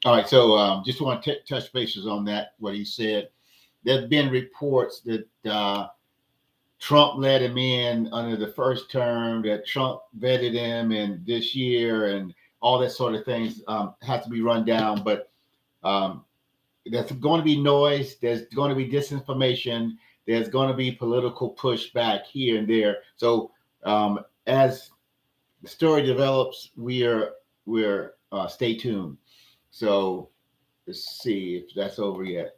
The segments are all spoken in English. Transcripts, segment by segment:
All right, so just want to touch bases on that. What he said. There's been reports that Trump let him in under the first term, that Trump vetted him in this year, and all that sort of things have to be run down. But um, there's going to be noise. There's going to be disinformation. There's going to be political pushback here and there. So as the story develops, we're stay tuned. So let's see if that's over yet.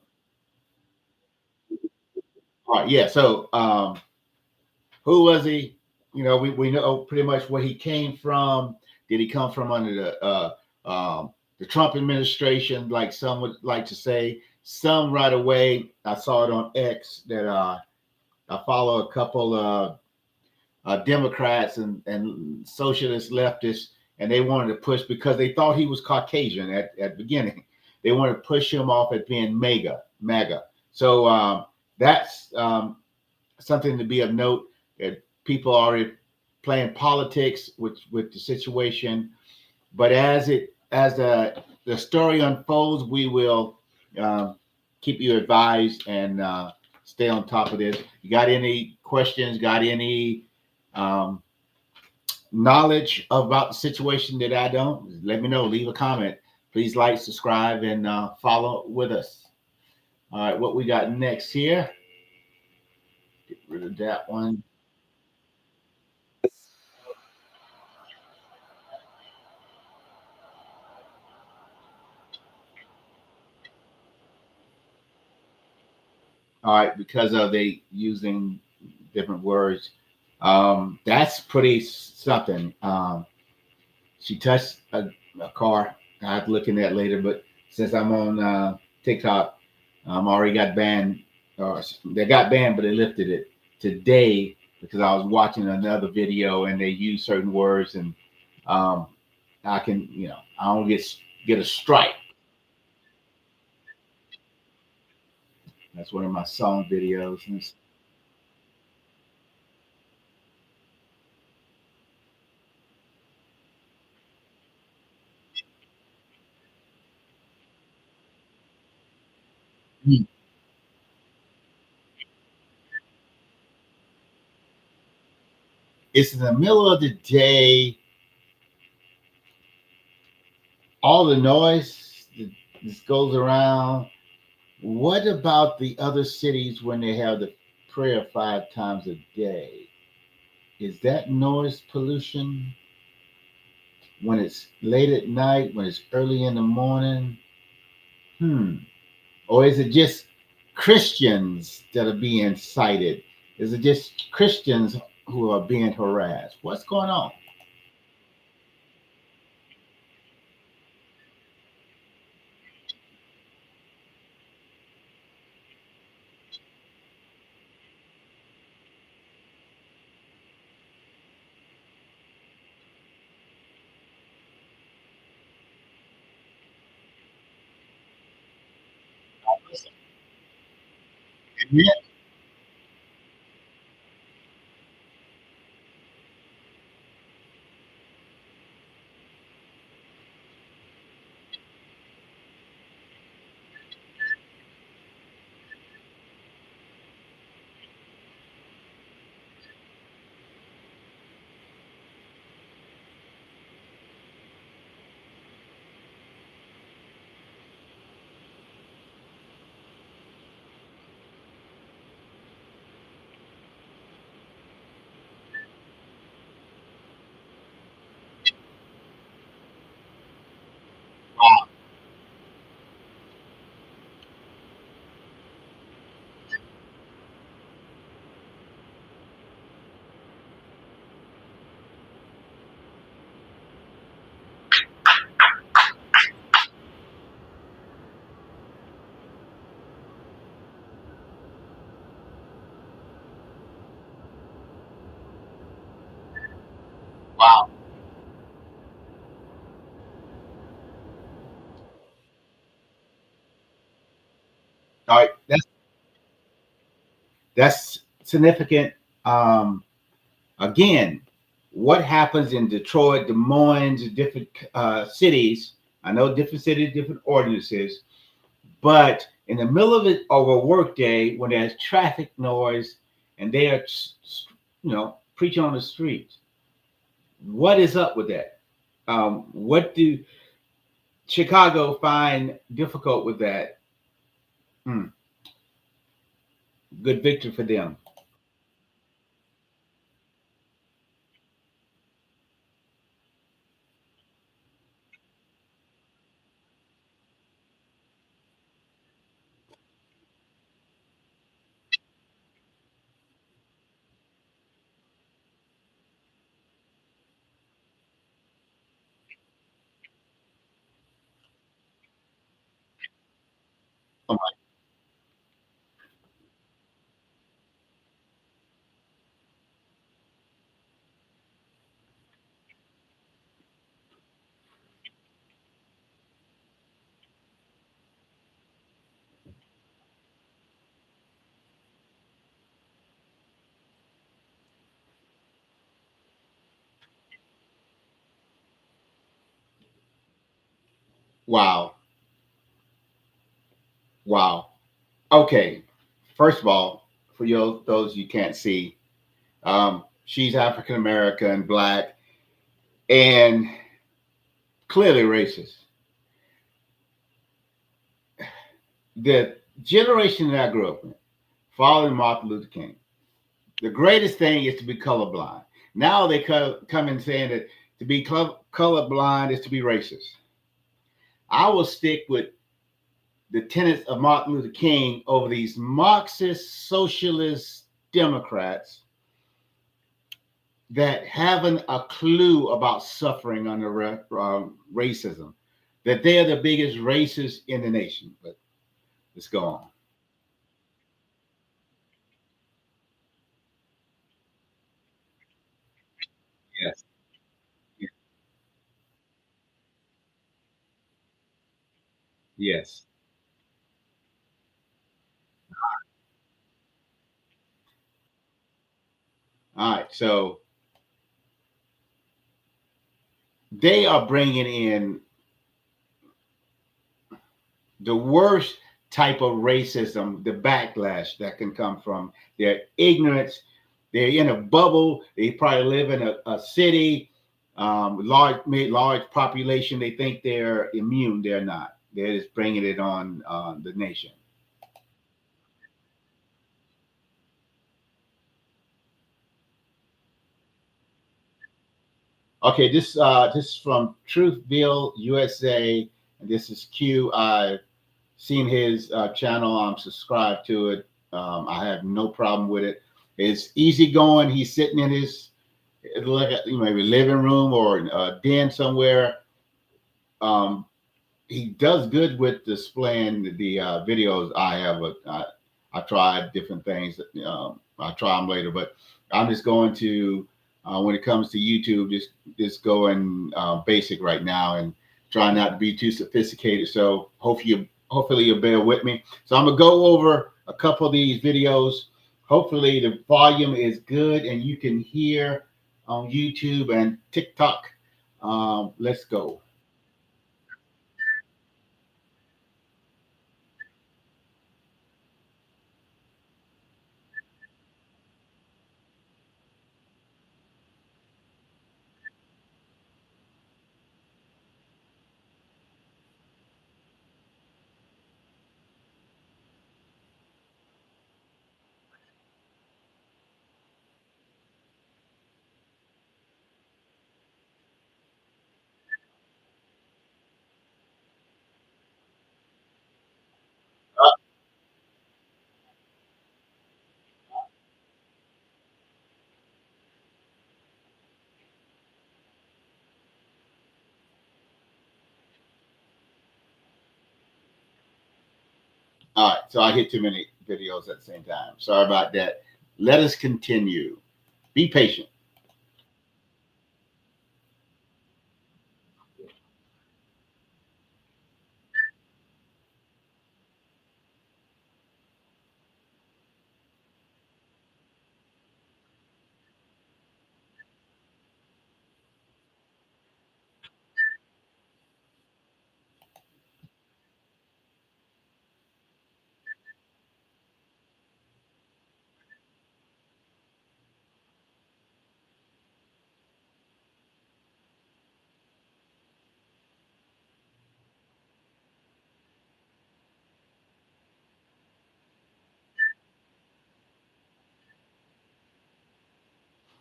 All right, yeah. So who was he? We know pretty much where he came from. Did he come from under the Trump administration, like some would like to say? Some right away. I saw it on X that I follow a couple of Democrats and socialist leftists, and they wanted to push because they thought he was Caucasian at the beginning. They wanted to push him off as being MAGA. So that's something to be of note, that people are already playing politics with the situation. But as the story unfolds, we will keep you advised and stay on top of this. You got any questions? Got any um, knowledge about the situation that I don't? Let me know. Leave a comment. Please like, subscribe, and follow with us. All right, what we got next here? Get rid of that one. All right, because of they using different words. That's pretty something. She touched a car. I have to look in that later, but since I'm on TikTok, already got banned. They got banned, but they lifted it today because I was watching another video and they use certain words, and um, I can, I don't get a strike. That's one of my song videos. It's in the middle of the day. All the noise that this goes around. What about the other cities when they have the prayer 5 times a day? Is that noise pollution when it's late at night, when it's early in the morning? Hmm. Or is it just Christians that are being cited? Is it just Christians who are being harassed? What's going on? Yeah. Wow. All right. That's significant. Um, Again, what happens in Detroit, Des Moines, different cities? I know different cities, different ordinances, but in the middle of a work day when there's traffic noise and they are, preaching on the streets, what is up with that? What do Chicago find difficult with that? Hmm, good victory for them. Oh my, wow, wow. Okay, first of all, for those you can't see, she's African American, black, and clearly racist. The generation that I grew up in, following Martin Luther King, the greatest thing is to be colorblind. Now they come in saying that to be colorblind is to be racist. I will stick with the tenets of Martin Luther King over these Marxist socialist Democrats that haven't a clue about suffering under racism, that they are the biggest racists in the nation. But let's go on. Yes. Yes. All right. So they are bringing in the worst type of racism, the backlash that can come from their ignorance. They're in a bubble. They probably live in a city, large population. They think they're immune. They're not. They're just bringing it on the nation. Okay, this is from Truthville, USA, and this is Q. I've seen his channel. I'm subscribed to it. I have no problem with it. It's easy going. He's sitting in his like maybe living room or a den somewhere. Um, he does good with displaying the videos I have. I tried different things. I'll try them later, but I'm just going to when it comes to YouTube, just going basic right now and try not to be too sophisticated. So hopefully you'll bear with me. So I'm gonna go over a couple of these videos. Hopefully the volume is good and you can hear on YouTube and TikTok. Let's go. All right, so I hit too many videos at the same time. Sorry about that. Let us continue. Be patient.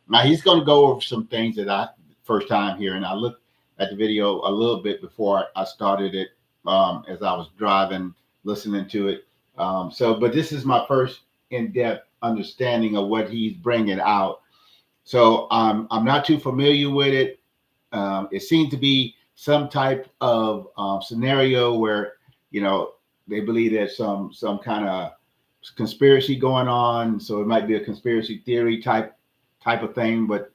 Now he's going to go over some things that I first time here, and I looked at the video a little bit before I started it as I was driving, listening to it. But this is my first in-depth understanding of what he's bringing out. So I'm not too familiar with it. It seemed to be some type of scenario where you know they believe there's some kind of conspiracy going on. So it might be a conspiracy theory type of thing. But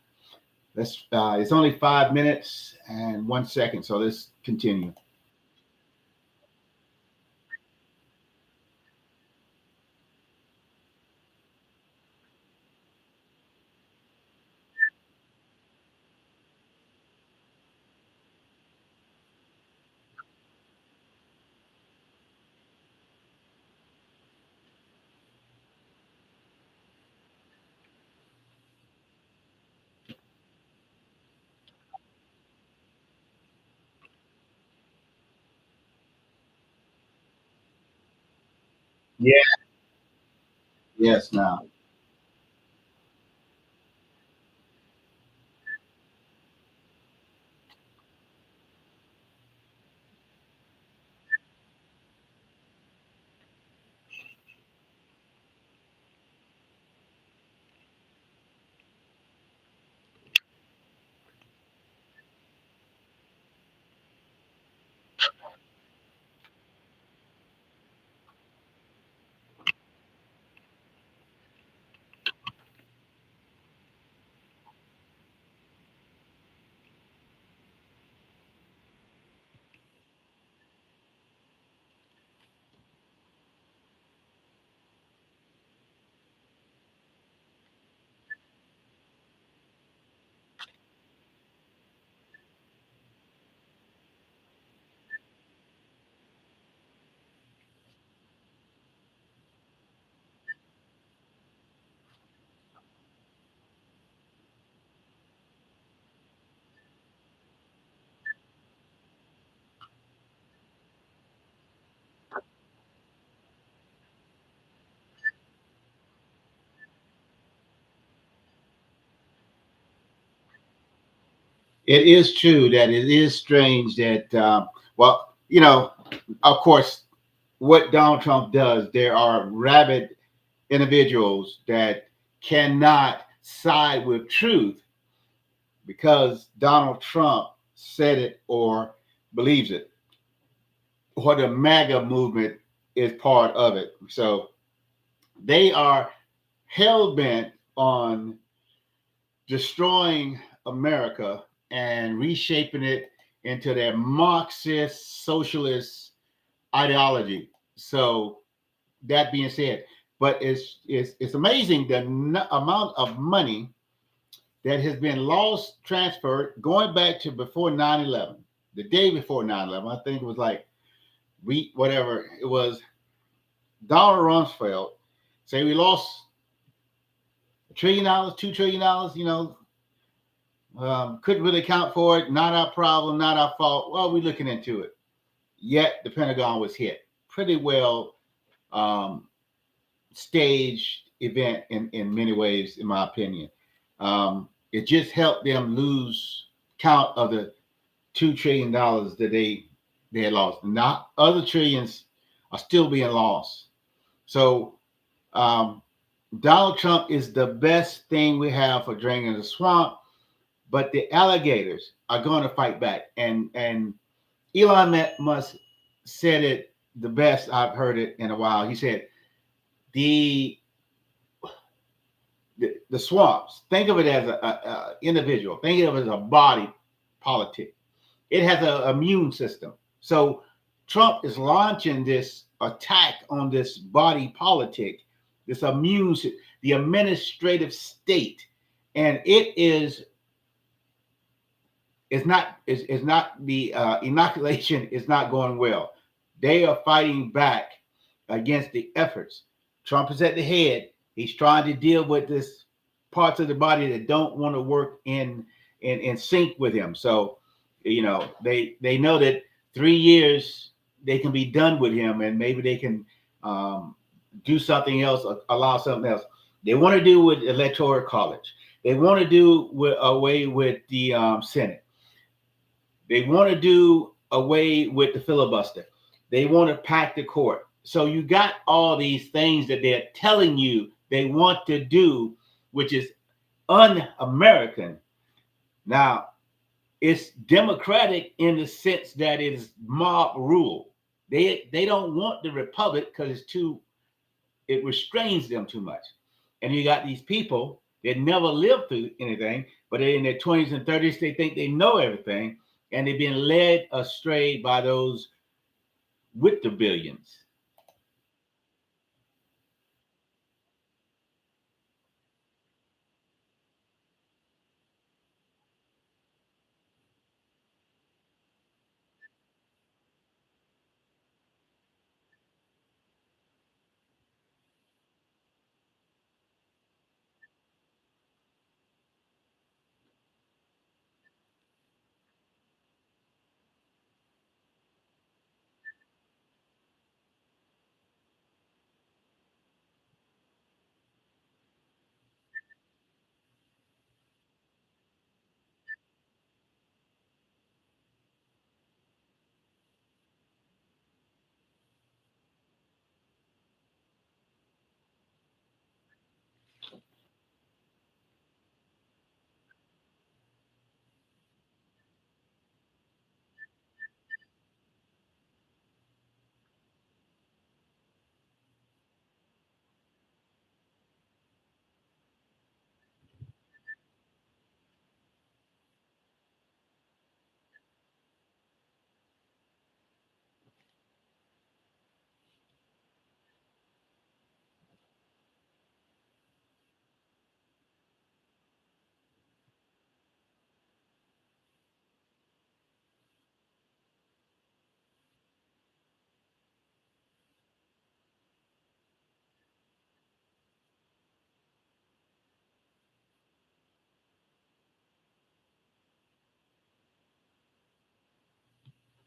let's it's only 5 minutes and 1 second. So let's continue. Yeah. Yes. Now it is true that it is strange that well, of course, what Donald Trump does, there are rabid individuals that cannot side with truth because Donald Trump said it or believes it, or the MAGA movement is part of it. So they are hell bent on destroying America and reshaping it into their Marxist socialist ideology. So that being said, but it's amazing the amount of money that has been lost, transferred, going back to before 9/11, the day before 9/11. I think it was like whatever it was. Donald Rumsfeld say we lost $1 trillion, $2 trillion. Couldn't really account for it. Not our problem, not our fault. Well, we're looking into it. Yet the Pentagon was hit. Pretty well um, staged event in many ways, in my opinion. It just helped them lose count of the $2 trillion that they had lost. Not other trillions are still being lost. So um, Donald Trump is the best thing we have for draining the swamp, but the alligators are going to fight back. And Elon Musk said it the best I've heard it in a while. He said the the swamps. Think of it as a individual. Think of it as a body politic. It has an immune system. So Trump is launching this attack on this body politic, this the administrative state, and is not the inoculation is not going well. They are fighting back against the efforts. Trump is at the head. He's trying to deal with this parts of the body that don't want to work in sync with him. So, they know that 3 years they can be done with him, and maybe they can do something else, or allow something else. They want to do with electoral college. They want to do away with the Senate. They want to do away with the filibuster. They want to pack the court. So you got all these things that they're telling you they want to do, which is un-American. Now, it's democratic in the sense that it is mob rule. They don't want the republic because it restrains them too much. And you got these people that never lived through anything, but they're in their 20s and 30s. They think they know everything, and they've been led astray by those with the billions.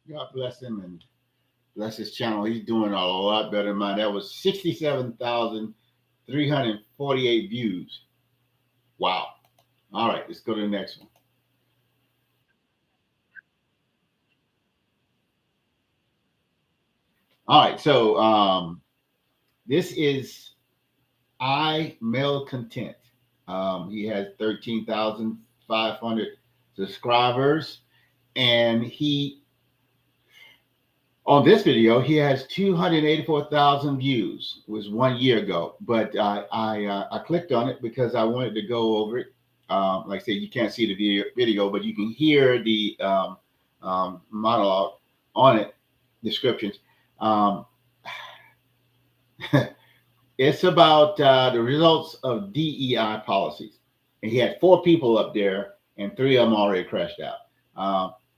God bless him and bless his channel. He's doing a lot better than mine. That was 67,348 views. Wow. All right, let's go to the next one. All right, so this is I Male Content. He has 13,500 subscribers, and he on this video he has 284,000 views. It was 1 year ago, but I clicked on it because I wanted to go over it. Like I said, you can't see the video, but you can hear the monologue on it, descriptions. Um, It's about the results of DEI policies. And he had four people up there, and three of them already crashed out.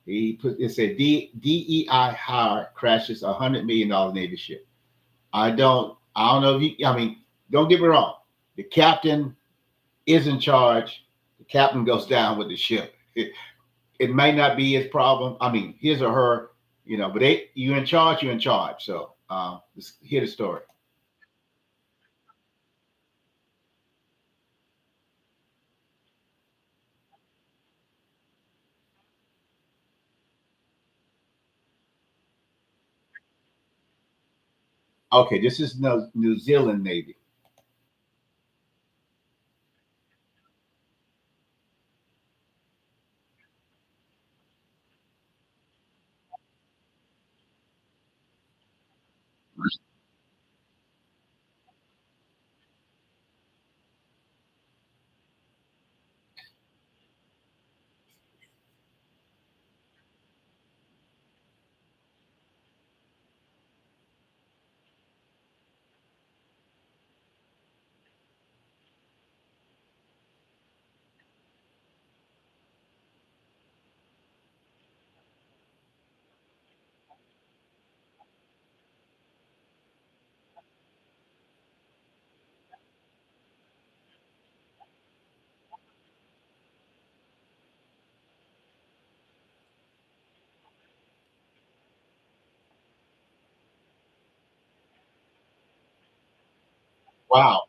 He put it said DEI hire crashes $100 million Navy ship. I don't know if you. I mean, don't get me wrong. The captain is in charge. The captain goes down with the ship. It may not be his problem. I mean, his or her. But you in charge. You're in charge. So let's hear the story. Okay, this is New Zealand Navy. Wow.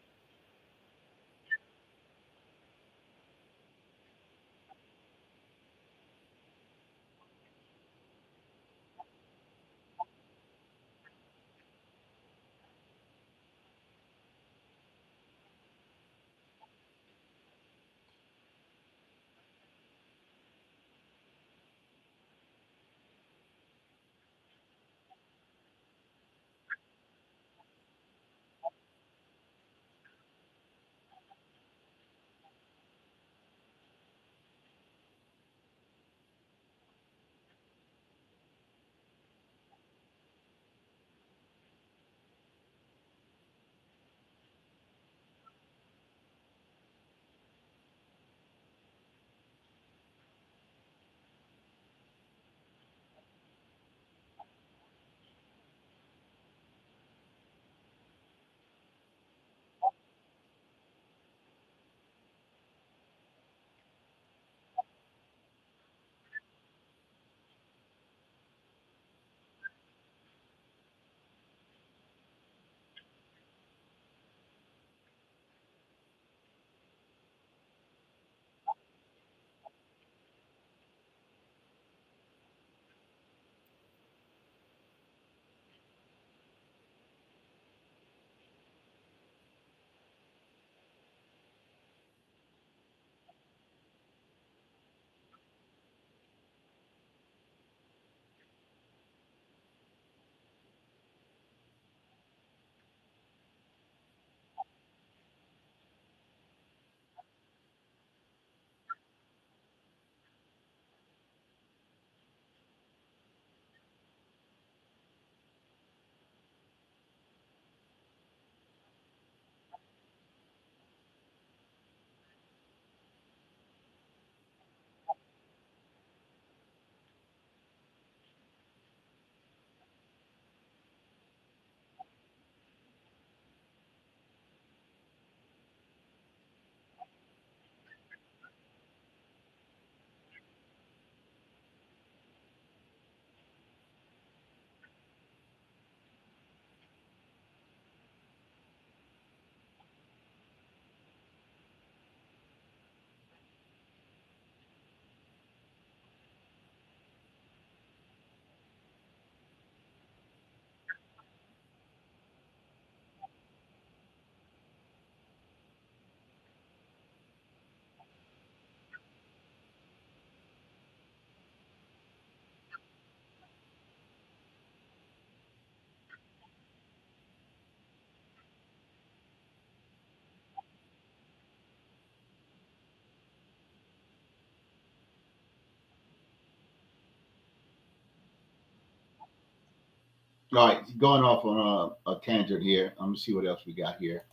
All right, going off on a tangent here. I'm gonna see what else we got here.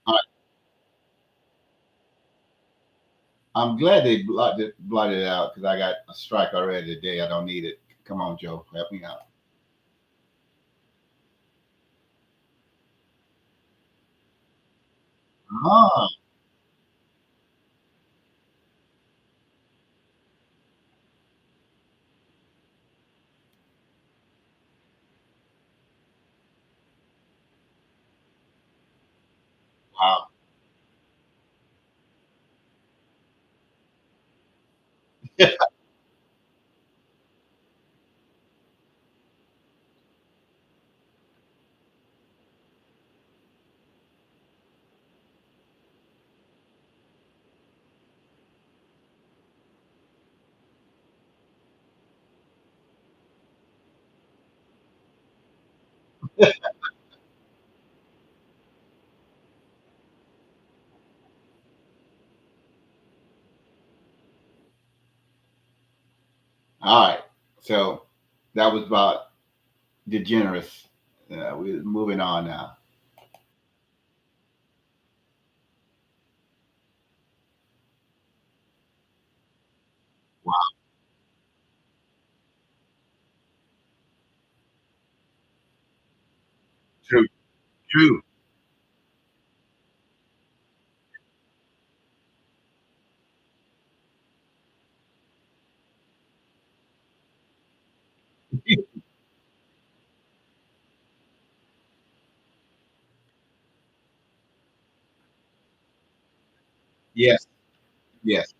All right, I'm glad they blotted it out because I got a strike already today. I don't need it. Come on, Joe, help me out. Ah, wow. All right, so that was about degenerates. We're moving on now. Wow, true, true. Yes, yes.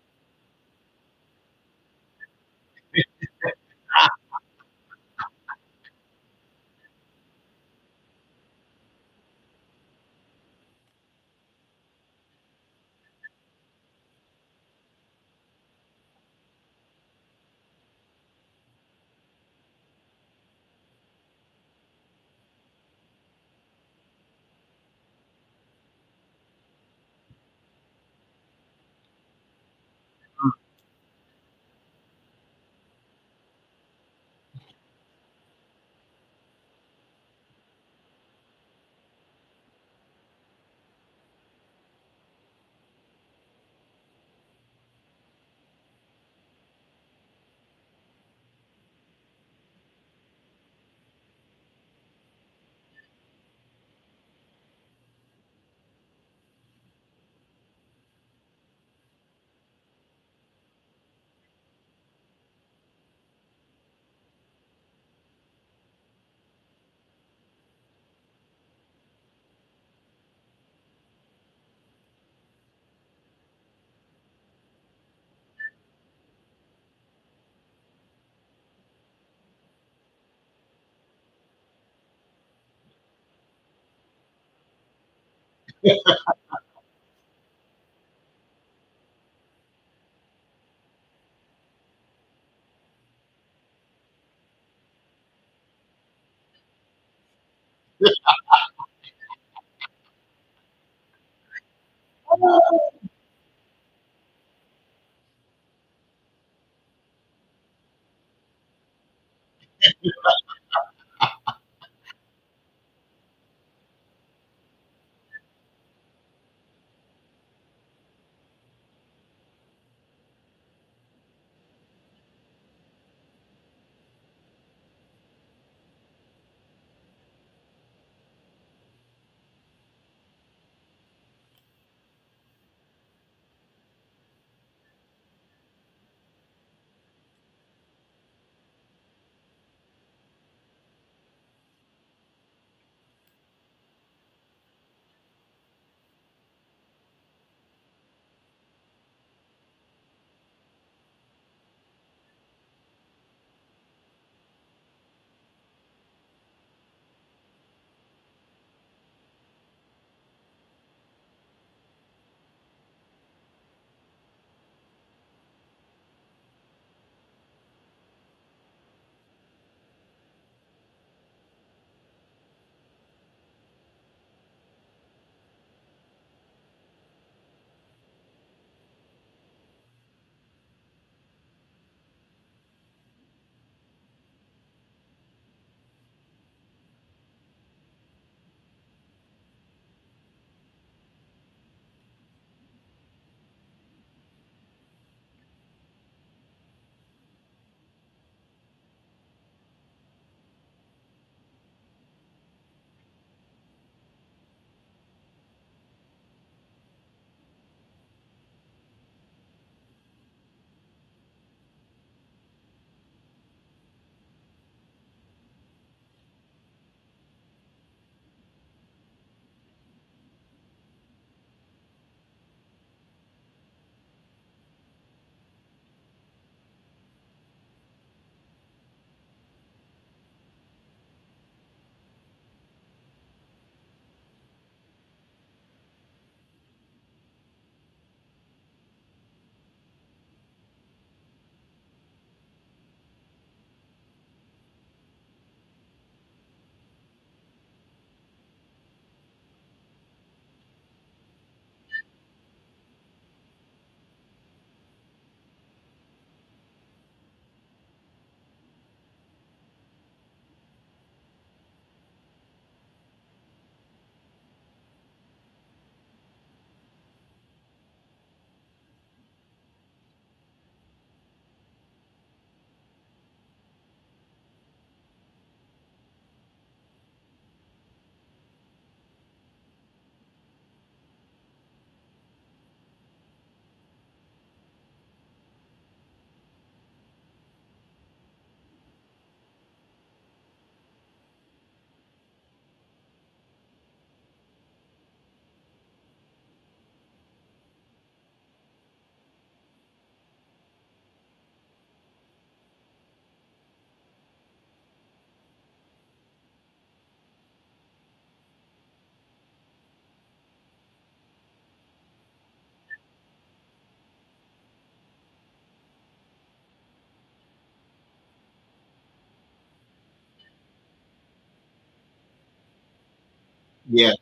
Yeah,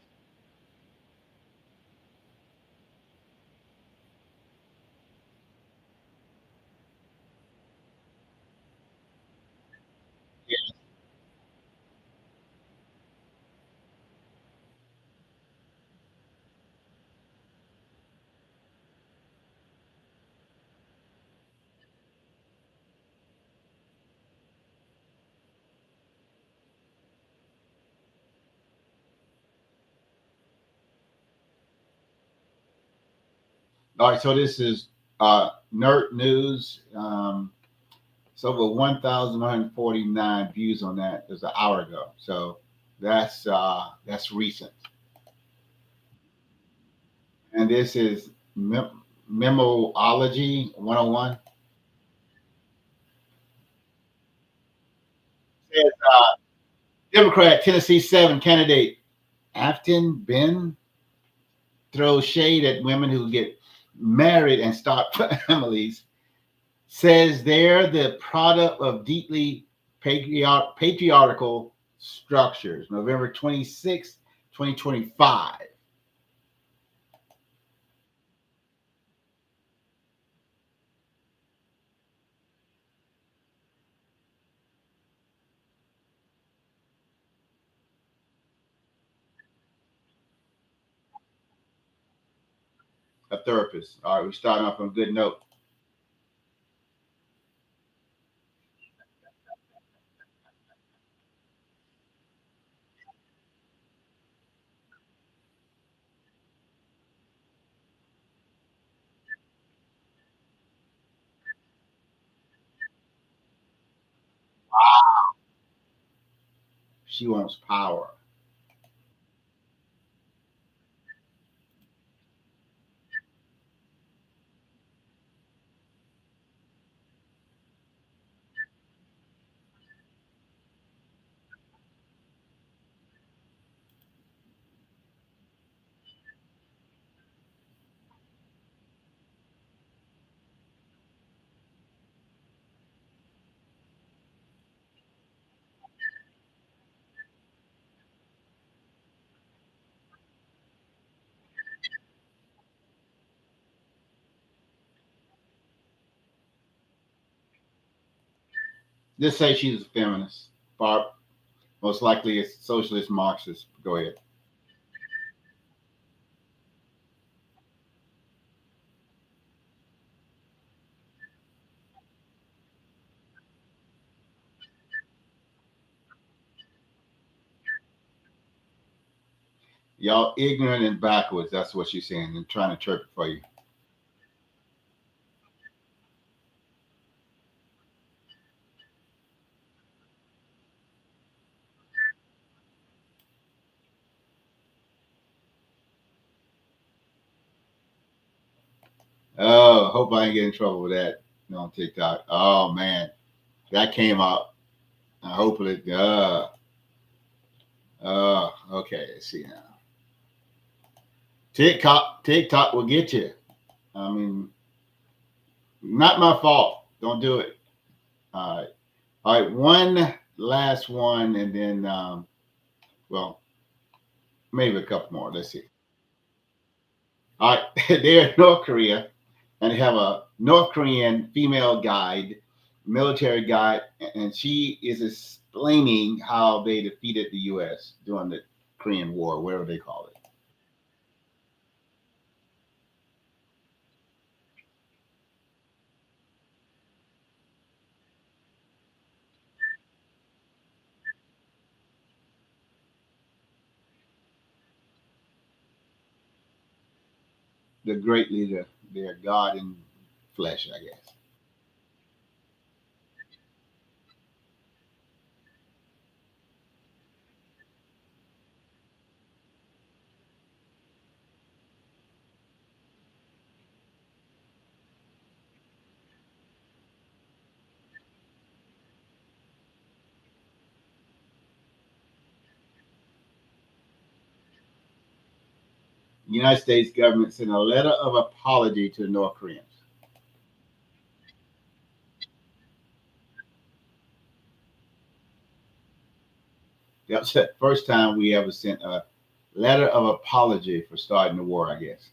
all right, so this is Nerd News. It's over 1,149 views on that. It was an hour ago. So that's recent. And this is Memoology 101. It says, Democrat Tennessee 7 candidate Afton Ben throws shade at women who get married and start families. Says they're the product of deeply patriarchal structures. November 26th, 2025. a therapist. All right, we're starting off on a good note. She wants power. Just say she's a feminist. Barb, most likely a socialist Marxist. Go ahead. Y'all ignorant and backwards. That's what she's saying and trying to interpret for you. Oh, hope I ain't get in trouble with that on TikTok. Oh man, that came out. Hopefully, okay. Let's see now. TikTok will get you. I mean, not my fault. Don't do it. All right. All right. One last one, and then, well, maybe a couple more. Let's see. All right. They're in North Korea, and they have a North Korean female guide, military guide, and she is explaining how they defeated the U.S. during the Korean War, whatever they call it. The great leader, their God in flesh, I guess. The United States government sent a letter of apology to the North Koreans. That's the first time we ever sent a letter of apology for starting the war, I guess.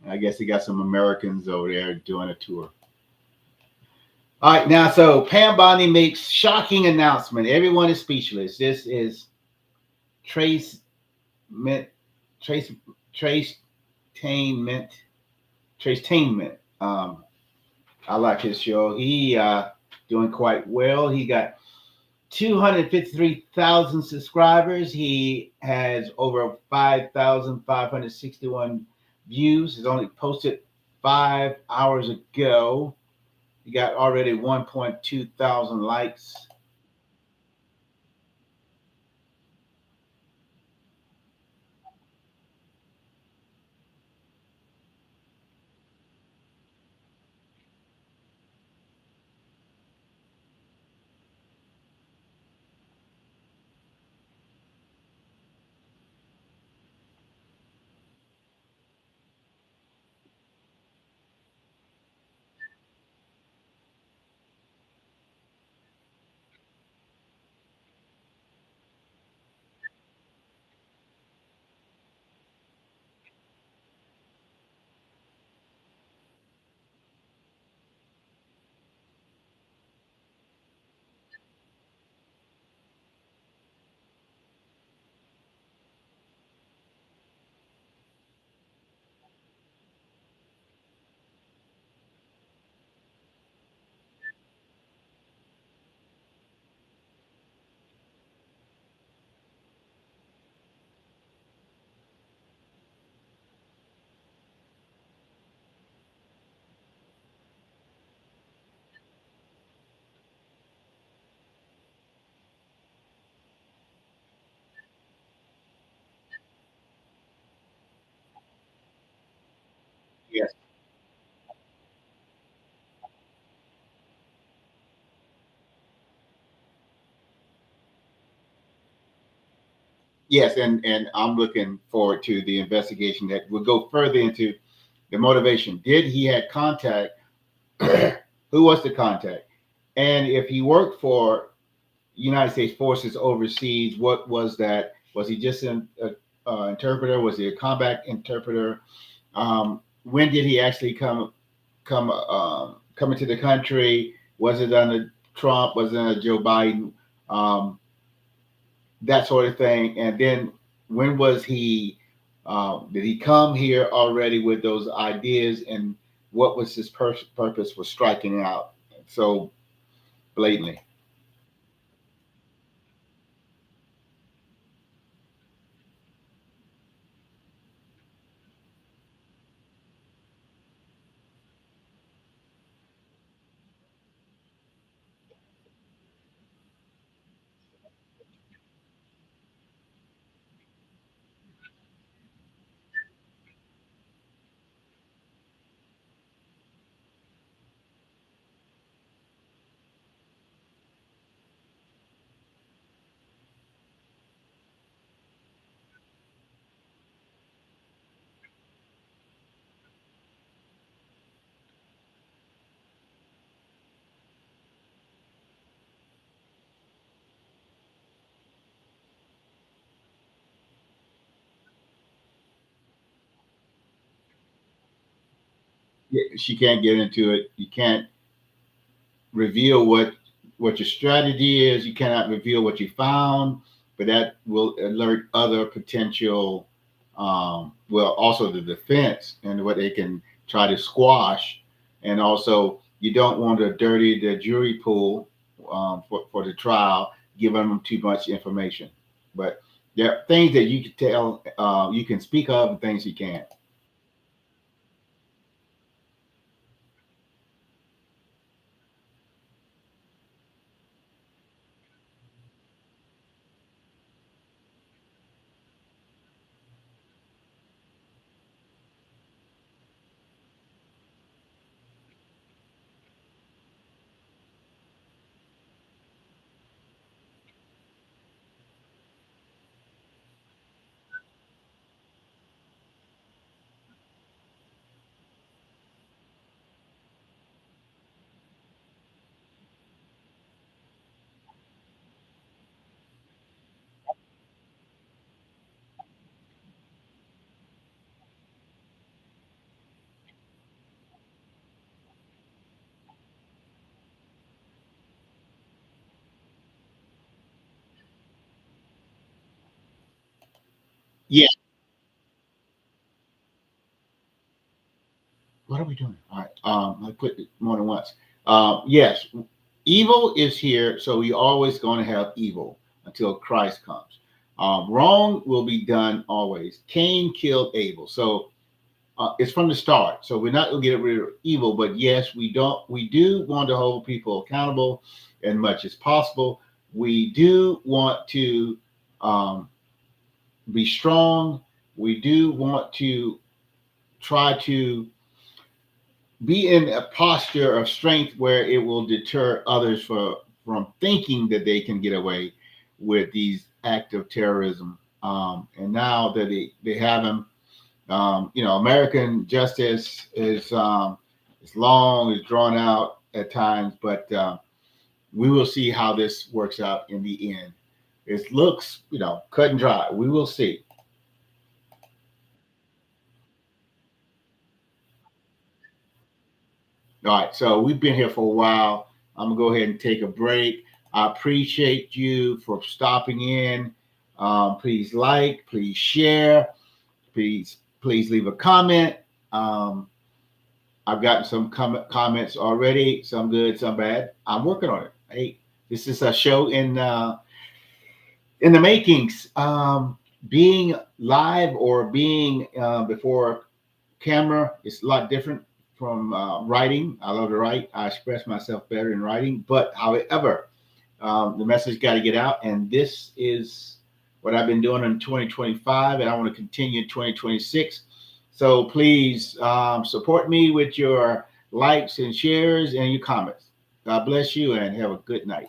I guess he got some Americans over there doing a tour. All right, now so Pam Bondi makes shocking announcement. Everyone is speechless. This is Trace Mint, Trace Trace Tainment, Trace Tainment. I like his show. He doing quite well. He got 253,000 subscribers. He has over 5,561 views. He's only posted 5 hours ago. He got already 1.2 thousand likes. Yes, and I'm looking forward to the investigation that will go further into the motivation. Did he had contact? Who was the contact? And if he worked for United States forces overseas, what was that? Was he just an interpreter? Was he a combat interpreter? When did he actually come into the country? Was it under Trump? Was it under Joe Biden? Um, that sort of thing. And then when was he? Did he come here already with those ideas? And what was his purpose for striking out so blatantly? She can't get into it. You can't reveal what your strategy is. You cannot reveal what you found, but that will alert other potential, well, also the defense and what they can try to squash. And also, you don't want to dirty the jury pool for the trial, giving them too much information. But there are things that you can tell, you can speak of, and things you can't. Yeah. What are we doing? All right. I put it more than once. Yes, evil is here, so we always going to have evil until Christ comes. Wrong will be done always. Cain killed Abel, so it's from the start. So we're not going to get rid of evil, but yes, we don't. We do want to hold people accountable as much as possible. We do want to um, be strong. We do want to try to be in a posture of strength where it will deter others from thinking that they can get away with these acts of terrorism. And now that they have them, American justice is long, is drawn out at times, but we will see how this works out in the end. It looks, cut and dry. We will see. All right, so we've been here for a while. I'm gonna go ahead and take a break. I appreciate you for stopping in. Please like, please share, please leave a comment. Um, I've gotten some comments already, some good, some bad. I'm working on it. Hey, this is a show in the makings. Being live or being before camera is a lot different from writing. I love to write. I express myself better in writing. But however, the message got to get out, and this is what I've been doing in 2025, and I want to continue in 2026. So please support me with your likes and shares and your comments. God bless you, and have a good night.